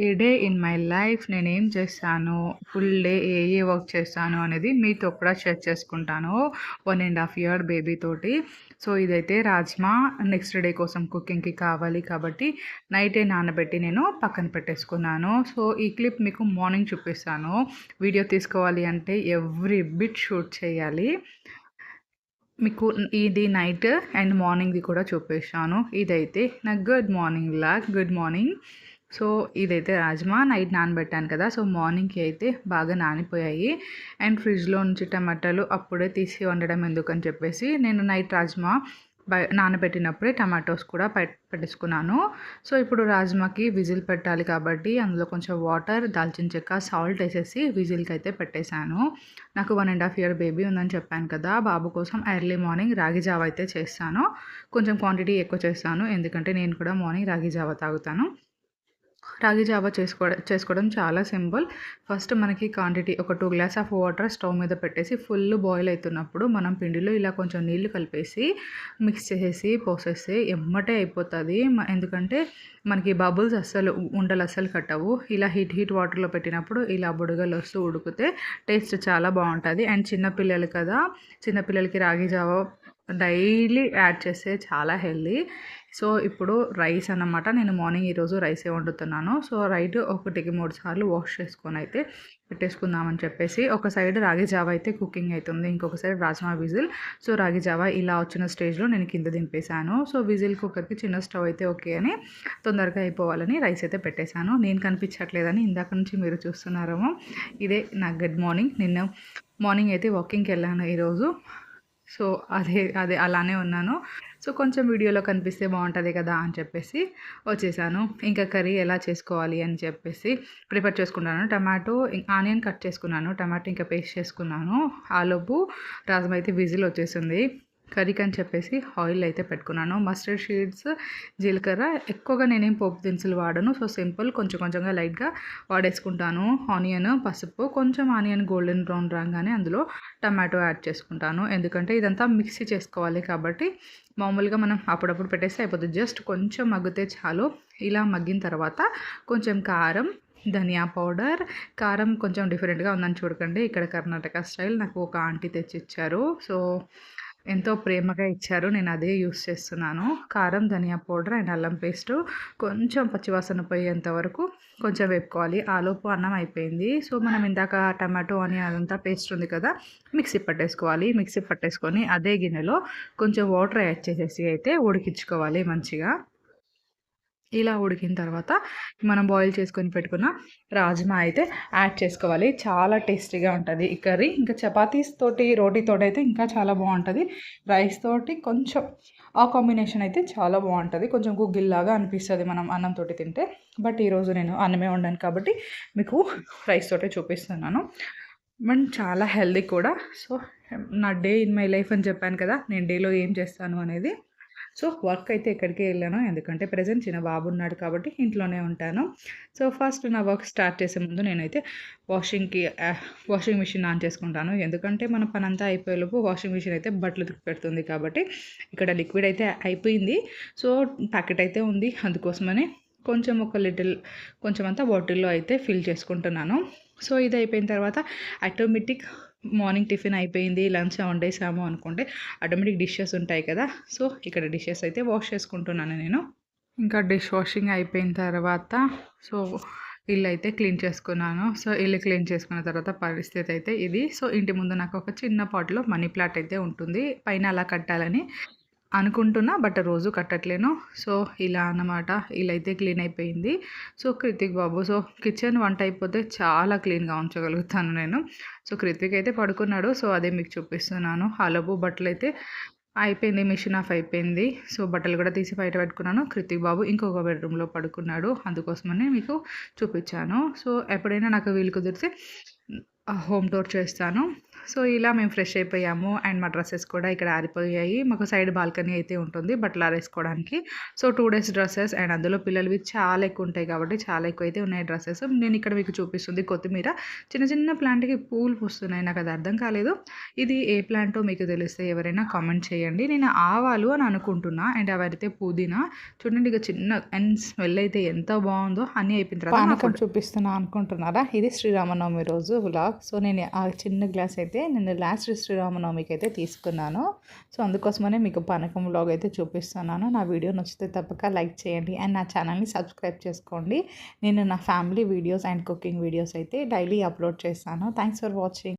A day in my life నేనేం చేస్తాను, full day ఏ work చేస్తాను అనేది మీతో కూడా షేర్ చేసుకుంటాను. 1.5 ఇయర్ బేబీ తోటి. సో ఇదైతే రాజ్మా నెక్స్ట్ డే కోసం కుకింగ్కి కావాలి కాబట్టి నైటే నానబెట్టి నేను పక్కన పెట్టేసుకున్నాను. సో ఈ క్లిప్ మీకు మార్నింగ్ చూపిస్తాను. వీడియో తీసుకోవాలి అంటే ఎవ్రీ బిట్ షూట్ చేయాలి. మీకు ఇది నైట్ అండ్ మార్నింగ్ది కూడా చూపిస్తాను. ఇదైతే నా గుడ్ మార్నింగ్. సో ఇదైతే రాజ్మా నైట్ నానబెట్టాను కదా. సో మార్నింగ్కి అయితే బాగా నానిపోయాయి. అండ్ ఫ్రిడ్జ్లో నుంచి టమాటాలు అప్పుడే తీసి వండడం ఎందుకని చెప్పేసి నేను నైట్ రాజ్మా నానబెట్టినప్పుడే టమాటోస్ కూడా పెట్టేసుకున్నాను. సో ఇప్పుడు రాజ్మాకి విజిల్ పెట్టాలి కాబట్టి అందులో కొంచెం వాటర్, దాల్చిన చెక్క, సాల్ట్ వేసేసి విజిల్కి అయితే పెట్టేశాను. నాకు 1.5 ఇయర్ బేబీ ఉందని చెప్పాను కదా. బాబు కోసం ఎర్లీ మార్నింగ్ రాగి జావ అయితే చేస్తాను. కొంచెం క్వాంటిటీ ఎక్కువ చేస్తాను ఎందుకంటే నేను కూడా మార్నింగ్ రాగి జావ తాగుతాను. రాగి జావ చేసుకోవడం చాలా సింపుల్. ఫస్ట్ మనకి క్వాంటిటీ ఒక 2 గ్లాస్ ఆఫ్ వాటర్ స్టవ్ మీద పెట్టేసి ఫుల్ బాయిల్ అవుతున్నప్పుడు మనం పిండిలో ఇలా కొంచెం నీళ్లు కలిపేసి మిక్స్ చేసేసి పోసేస్తే ఎమ్మటే అయిపోతుంది. ఎందుకంటే మనకి బబుల్స్ ఉండలు అస్సలు కట్టవు. ఇలా హీట్ వాటర్లో పెట్టినప్పుడు ఇలా బుడగలు వస్తూ ఉడికితే టేస్ట్ చాలా బాగుంటుంది. అండ్ చిన్నపిల్లలు కదా, చిన్నపిల్లలకి రాగి జావ డైలీ యాడ్ చేస్తే చాలా హెల్దీ. సో ఇప్పుడు రైస్ అన్నమాట. నేను మార్నింగ్ ఈరోజు రైసే వండుతున్నాను. సో రైట్ 1-3 సార్లు వాష్ చేసుకొని అయితే పెట్టేసుకుందామని చెప్పేసి ఒక సైడ్ రాగి జావ అయితే కుకింగ్ అవుతుంది, ఇంకొక సైడ్ రాజ్మా విజిల్. సో రాగి జావ ఇలా వచ్చిన స్టేజ్లో నేను కింద దింపేశాను. సో విజిల్ కుక్కర్కి చిన్న స్టవ్ అయితే ఓకే అని తొందరగా అయిపోవాలని రైస్ అయితే పెట్టేశాను. నేను కనిపించట్లేదని ఇందాక నుంచి మీరు చూస్తున్నారేమో. ఇదే నా గుడ్ మార్నింగ్. నిన్న మార్నింగ్ అయితే వాకింగ్కి వెళ్ళాను ఈరోజు. సో అదే అలానే ఉన్నాను. సో కొంచెం వీడియోలో కనిపిస్తే బాగుంటుంది కదా అని చెప్పేసి వచ్చేసాను. ఇంకా కర్రీ ఎలా చేసుకోవాలి అని చెప్పేసి ప్రిపేర్ చేసుకున్నాను. టమాటో, ఆనియన్ కట్ చేసుకున్నాను, టమాటో ఇంకా పేస్ట్ చేసుకున్నాను. ఆలోపు రాజ్మా అయితే విజిల్ వచ్చేసింది. కర్రీకి అని చెప్పేసి ఆయిల్ అయితే పెట్టుకున్నాను. మస్టర్డ్ సీడ్స్, జీలకర్ర, ఎక్కువగా నేనేం పోపు దినుసులు వాడను. సో సింపుల్ కొంచెంగా లైట్గా వాడేసుకుంటాను. ఆనియన్, పసుపు, కొంచెం ఆనియన్ గోల్డెన్ బ్రౌన్ రాగానే అందులో టమాటో యాడ్ చేసుకుంటాను. ఎందుకంటే ఇదంతా మిక్సీ చేసుకోవాలి కాబట్టి మామూలుగా మనం అప్పుడప్పుడు పెట్టేస్తే అయిపోతుంది. జస్ట్ కొంచెం మగ్గితే చాలు. ఇలా మగ్గిన తర్వాత కొంచెం కారం, ధనియా పౌడర్, కారం కొంచెం డిఫరెంట్గా ఉందని చూడకండి. ఇక్కడ కర్ణాటక స్టైల్ నాకు ఒక ఆంటీ తెచ్చిచ్చారు. సో ఎంతో ప్రేమగా ఇచ్చారు, నేను అదే యూస్ చేస్తున్నాను. కారం, ధనియా పౌడర్ అండ్ అల్లం పేస్టు కొంచెం పచ్చివాసన పోయేంత వరకు కొంచెం వేపుకోవాలి. ఆలోపు అన్నం అయిపోయింది. సో మనం ఇందాక టమాటో ఆనియన్ అదంతా పేస్ట్ ఉంది కదా, మిక్సీ పట్టేసుకోవాలి. మిక్సీ పట్టేసుకొని అదే గిన్నెలో కొంచెం వాటర్ యాడ్ చేసేసి అయితే ఉడికించుకోవాలి మంచిగా. ఇలా ఉడికిన తర్వాత మనం బాయిల్ చేసుకొని పెట్టుకున్న రాజ్మా అయితే యాడ్ చేసుకోవాలి. చాలా టేస్టీగా ఉంటుంది ఈ కర్రీ. ఇంకా చపాతీస్ తోటి, రోటీతోటి అయితే ఇంకా చాలా బాగుంటుంది. రైస్ తోటి కొంచెం ఆ కాంబినేషన్ అయితే చాలా బాగుంటుంది. కొంచెం గుగ్గిల్లాగా అనిపిస్తుంది మనం అన్నంతో తింటే. బట్ ఈరోజు నేను అన్నమే వండాను కాబట్టి మీకు రైస్ తోటే చూపిస్తున్నాను. అండ్ చాలా హెల్దీ కూడా. సో నా డే ఇన్ మై లైఫ్ అని చెప్పాను కదా, నేను డేలో ఏం చేస్తాను అనేది. సో వర్క్ అయితే ఎక్కడికి వెళ్ళాను ఎందుకంటే ప్రజెంట్ చిన్న బాబు ఉన్నాడు కాబట్టి ఇంట్లోనే ఉంటాను. సో ఫస్ట్ నా వర్క్ స్టార్ట్ చేసే ముందు నేనైతే వాషింగ్ మిషన్ ఆన్ చేసుకుంటాను. ఎందుకంటే మన పని అంతా అయిపోయేలోపు వాషింగ్ మిషన్ అయితే బట్టలు ఉతికి పెడుతుంది కాబట్టి. ఇక్కడ లిక్విడ్ అయితే అయిపోయింది. సో ప్యాకెట్ అయితే ఉంది, అందుకోసమని కొంచెం కొంచెం అంతా బాటిల్లో అయితే ఫిల్ చేసుకుంటున్నాను. సో ఇది అయిపోయిన తర్వాత ఆటోమేటిక్ మార్నింగ్ టిఫిన్ అయిపోయింది, లంచ్ వండేసాము అనుకుంటే ఆటోమేటిక్ డిషెస్ ఉంటాయి కదా. సో ఇక్కడ డిషెస్ అయితే వాష్ చేసుకుంటున్నాను నేను. ఇంకా డిష్ వాషింగ్ అయిపోయిన తర్వాత సో ఇల్లు అయితే క్లీన్ చేసుకున్నాను. సో ఇల్లు క్లీన్ చేసుకున్న తర్వాత పరిస్థితి అయితే ఇది. సో ఇంటి ముందు నాకు ఒక చిన్న పాట్లో మనీ ప్లాంట్ అయితే ఉంటుంది. పైన అలా కట్టాలని అనుకుంటున్నా బట్ రోజు కట్టట్లేను. సో ఇలా అన్నమాట. ఇలా అయితే క్లీన్ అయిపోయింది. సో కృతిక్ బాబు, సో కిచెన్ వంట అయిపోతే చాలా క్లీన్గా ఉంచగలుగుతాను నేను. సో కృతిక్ అయితే పడుకున్నాడు. సో అదే మీకు చూపిస్తున్నాను. ఆలోపు బట్టలు అయితే అయిపోయింది, మిషన్ ఆఫ్ అయిపోయింది. సో బట్టలు కూడా తీసి బయట పెట్టుకున్నాను. కృతిక్ బాబు ఇంకొక బెడ్రూమ్లో పడుకున్నాడు, అందుకోసమని మీకు చూపించాను. సో ఎప్పుడైనా నాకు వీలు కుదిరితే హోమ్ టూర్ చేస్తాను. సో, ఇలా మేము ఫ్రెష్ అయిపోయాము. అండ్ మా డ్రెసెస్ కూడా ఇక్కడ ఆరిపోయాయి. మాకు సైడ్ బాల్కనీ అయితే ఉంటుంది బట్టలు ఆరేసుకోవడానికి. సో, 2 డేస్ డ్రెసెస్ అండ్ అందులో పిల్లలవి చాలా ఎక్కువ ఉంటాయి కాబట్టి చాలా ఎక్కువైతే ఉన్నాయి డ్రెసెస్. నేను ఇక్కడ మీకు చూపిస్తుంది కొత్తిమీర. చిన్న చిన్న ప్లాంట్‌కి పూలు పూస్తున్నాయి. నాకు అది అర్థం కాలేదు. ఇది ఏ ప్లాంటో మీకు తెలిస్తే ఎవరైనా కామెంట్ చేయండి. నేను ఆవాలు అని అనుకుంటున్నా. అండ్ అవైతే పుదీనా. చూడండి ఇక చిన్న అండ్ స్మెల్ అయితే ఎంత బాగుందో. అన్నీ అయిపోయిన తర్వాత పానకం చూపిస్తున్నా అనుకుంటున్నారా? ఇది శ్రీరామనవమి రోజు వ్లాగ్. సో, నేను ఆ చిన్న గ్లాస్ అయితే నేను లాస్ట్ శ్రీరామనవమికి అయితే తీసుకున్నాను. సో, అందుకోసమనే మీకు పానకం వ్లాగ్ అయితే చూపిస్తున్నాను. నా వీడియో నచ్చితే తప్పక లైక్ చేయండి అండ్ నా ఛానల్ని సబ్స్క్రైబ్ చేసుకోండి. నేను నా family videos and cooking videos అయితే డైలీ అప్లోడ్ చేస్తాను. Thanks for watching.